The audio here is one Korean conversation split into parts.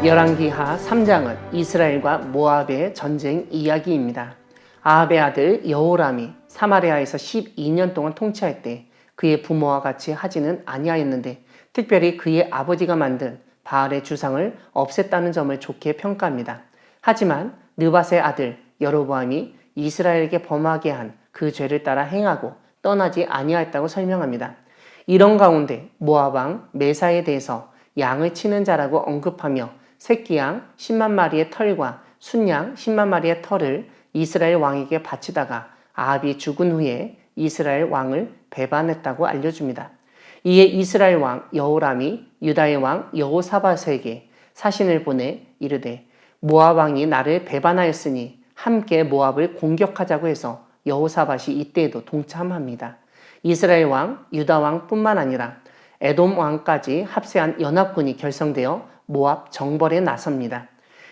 열왕기하 3장은 이스라엘과 모압의 전쟁 이야기입니다. 아합의 아들 여호람이 사마리아에서 12년 동안 통치할 때 그의 부모와 같이 하지는 아니하였는데 특별히 그의 아버지가 만든 바알의 주상을 없앴다는 점을 좋게 평가합니다. 하지만 느밧의 아들 여로보암이 이스라엘에게 범하게 한 그 죄를 따라 행하고 떠나지 아니하였다고 설명합니다. 이런 가운데 모압 왕 메사에 대해서 양을 치는 자라고 언급하며 새끼양 10만 마리의 털과 순양 10만 마리의 털을 이스라엘 왕에게 바치다가 아합이 죽은 후에 이스라엘 왕을 배반했다고 알려줍니다. 이에 이스라엘 왕 여호람이 유다의 왕 여호사밧에게 사신을 보내 이르되 모압 왕이 나를 배반하였으니 함께 모압을 공격하자고 해서 여호사밧이 이때에도 동참합니다. 이스라엘 왕 유다 왕뿐만 아니라 에돔 왕까지 합세한 연합군이 결성되어 모압 정벌에 나섭니다.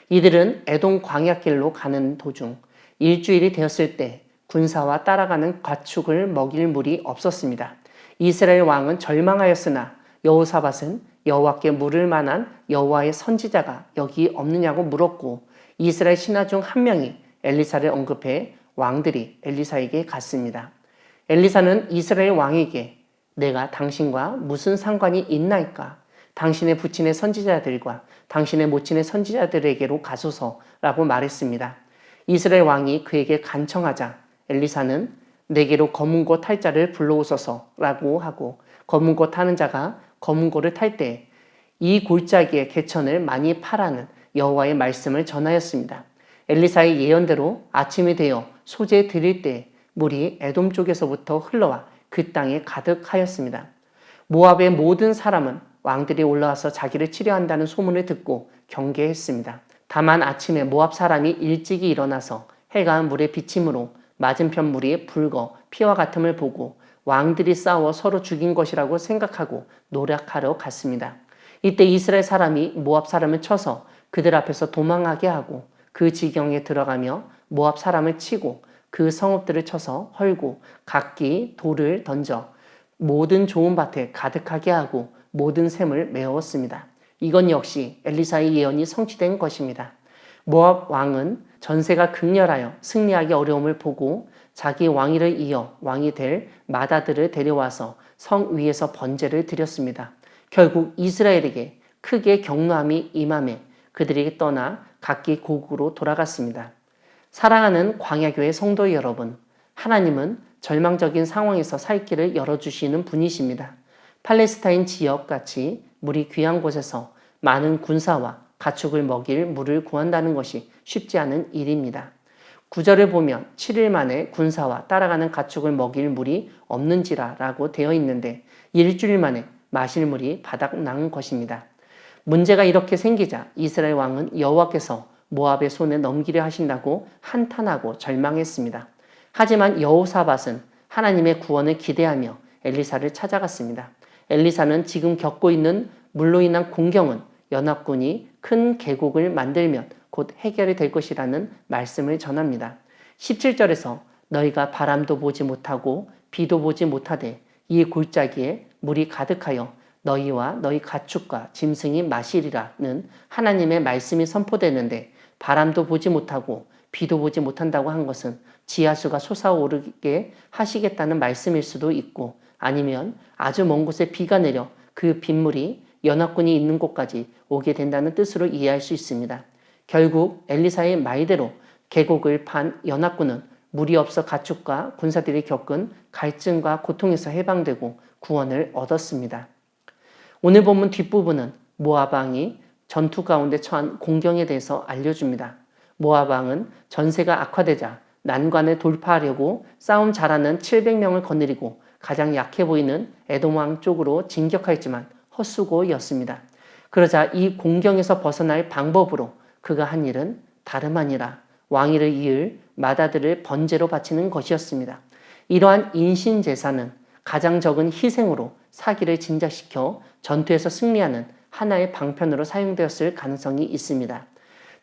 이들은 에돔 광야길로 가는 도중 일주일이 되었을 때 군사와 따라가는 가축을 먹일 물이 없었습니다. 이스라엘 왕은 절망하였으나 여호사밧은 여호와께 물을 만한 여호와의 선지자가 여기 없느냐고 물었고 이스라엘 신하 중 한 명이 엘리사를 언급해 왕들이 엘리사에게 갔습니다. 엘리사는 이스라엘 왕에게 내가 당신과 무슨 상관이 있나이까? 당신의 부친의 선지자들과 당신의 모친의 선지자들에게로 가소서라고 말했습니다. 이스라엘 왕이 그에게 간청하자 엘리사는 내게로 검은고 탈 자를 불러오소서라고 하고 검은고 타는 자가 검은고를 탈 때 이 골짜기의 개천을 많이 파라는 여호와의 말씀을 전하였습니다. 엘리사의 예언대로 아침이 되어 소재 드릴 때 물이 에돔 쪽에서부터 흘러와 그 땅에 가득하였습니다. 모압의 모든 사람은 왕들이 올라와서 자기를 치려한다는 소문을 듣고 경계했습니다. 다만 아침에 모압 사람이 일찍이 일어나서 해가 물에 비침으로 맞은편 물이 붉어 피와 같음을 보고 왕들이 싸워 서로 죽인 것이라고 생각하고 노력하러 갔습니다. 이때 이스라엘 사람이 모압 사람을 쳐서 그들 앞에서 도망하게 하고 그 지경에 들어가며 모압 사람을 치고 그 성읍들을 쳐서 헐고 각기 돌을 던져 모든 좋은 밭에 가득하게 하고 모든 샘을 메웠습니다. 이건 역시 엘리사의 예언이 성취된 것입니다. 모압 왕은 전세가 극렬하여 승리하기 어려움을 보고 자기 왕위를 이어 왕이 될 마다들을 데려와서 성 위에서 번제를 드렸습니다. 결국 이스라엘에게 크게 경노함이 임하매 그들이 떠나 각기 고국으로 돌아갔습니다. 사랑하는 광야교회 성도 여러분, 하나님은 절망적인 상황에서 살 길을 열어주시는 분이십니다. 팔레스타인 지역같이 물이 귀한 곳에서 많은 군사와 가축을 먹일 물을 구한다는 것이 쉽지 않은 일입니다. 구절을 보면 7일 만에 군사와 따라가는 가축을 먹일 물이 없는지라 라고 되어 있는데 일주일 만에 마실 물이 바닥난 것입니다. 문제가 이렇게 생기자 이스라엘 왕은 여호와께서 모압의 손에 넘기려 하신다고 한탄하고 절망했습니다. 하지만 여호사밧은 하나님의 구원을 기대하며 엘리사를 찾아갔습니다. 엘리사는 지금 겪고 있는 물로 인한 공경은 연합군이 큰 계곡을 만들면 곧 해결이 될 것이라는 말씀을 전합니다. 17절에서 너희가 바람도 보지 못하고 비도 보지 못하되 이 골짜기에 물이 가득하여 너희와 너희 가축과 짐승이 마시리라는 하나님의 말씀이 선포되는데 바람도 보지 못하고 비도 보지 못한다고 한 것은 지하수가 솟아오르게 하시겠다는 말씀일 수도 있고 아니면 아주 먼 곳에 비가 내려 그 빗물이 연합군이 있는 곳까지 오게 된다는 뜻으로 이해할 수 있습니다. 결국 엘리사의 말대로 계곡을 판 연합군은 물이 없어 가축과 군사들이 겪은 갈증과 고통에서 해방되고 구원을 얻었습니다. 오늘 본문 뒷부분은 모압 왕이 전투 가운데 처한 공경에 대해서 알려줍니다. 모압 왕은 전세가 악화되자 난관을 돌파하려고 싸움 잘하는 700명을 거느리고 가장 약해 보이는 에돔 왕 쪽으로 진격하였지만 헛수고였습니다. 그러자 이 공경에서 벗어날 방법으로 그가 한 일은 다름 아니라 왕위를 이을 마다들을 번제로 바치는 것이었습니다. 이러한 인신제사는 가장 적은 희생으로 사기를 진작시켜 전투에서 승리하는 하나의 방편으로 사용되었을 가능성이 있습니다.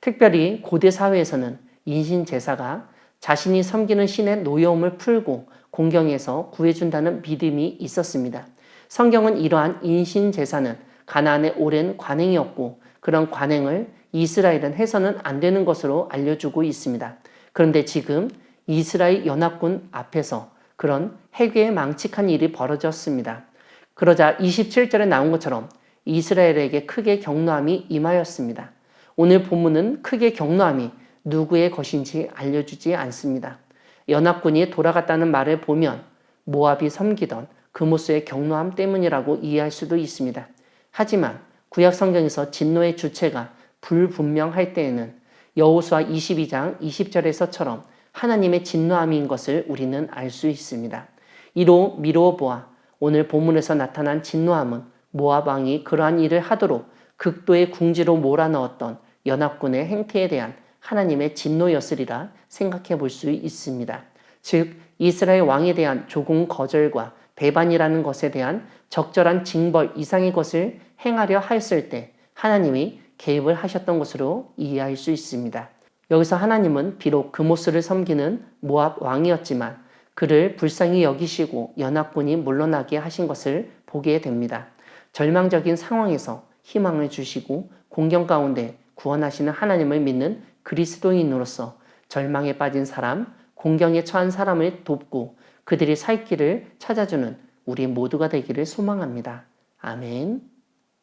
특별히 고대 사회에서는 인신제사가 자신이 섬기는 신의 노여움을 풀고 공경에서 구해준다는 믿음이 있었습니다. 성경은 이러한 인신제사는 가나안의 오랜 관행이었고 그런 관행을 이스라엘은 해서는 안 되는 것으로 알려주고 있습니다. 그런데 지금 이스라엘 연합군 앞에서 그런 해괴에 망측한 일이 벌어졌습니다. 그러자 27절에 나온 것처럼 이스라엘에게 크게 경노함이 임하였습니다. 오늘 본문은 크게 경노함이 누구의 것인지 알려주지 않습니다. 연합군이 돌아갔다는 말을 보면 모압이 섬기던 그모스의 경노함 때문이라고 이해할 수도 있습니다. 하지만 구약 성경에서 진노의 주체가 불분명할 때에는 여호수아 22장 20절에서처럼 하나님의 진노함인 것을 우리는 알 수 있습니다. 이로 미루어 보아 오늘 본문에서 나타난 진노함은 모압 왕이 그러한 일을 하도록 극도의 궁지로 몰아넣었던 연합군의 행태에 대한 하나님의 진노였으리라 생각해 볼 수 있습니다. 즉 이스라엘 왕에 대한 조공 거절과 배반이라는 것에 대한 적절한 징벌 이상의 것을 행하려 하였을 때 하나님이 개입을 하셨던 것으로 이해할 수 있습니다. 여기서 하나님은 비록 그모스를 섬기는 모압 왕이었지만 그를 불쌍히 여기시고 연합군이 물러나게 하신 것을 보게 됩니다. 절망적인 상황에서 희망을 주시고 공경 가운데 구원하시는 하나님을 믿는 그리스도인으로서 절망에 빠진 사람, 공경에 처한 사람을 돕고 그들이 살 길을 찾아주는 우리 모두가 되기를 소망합니다. 아멘.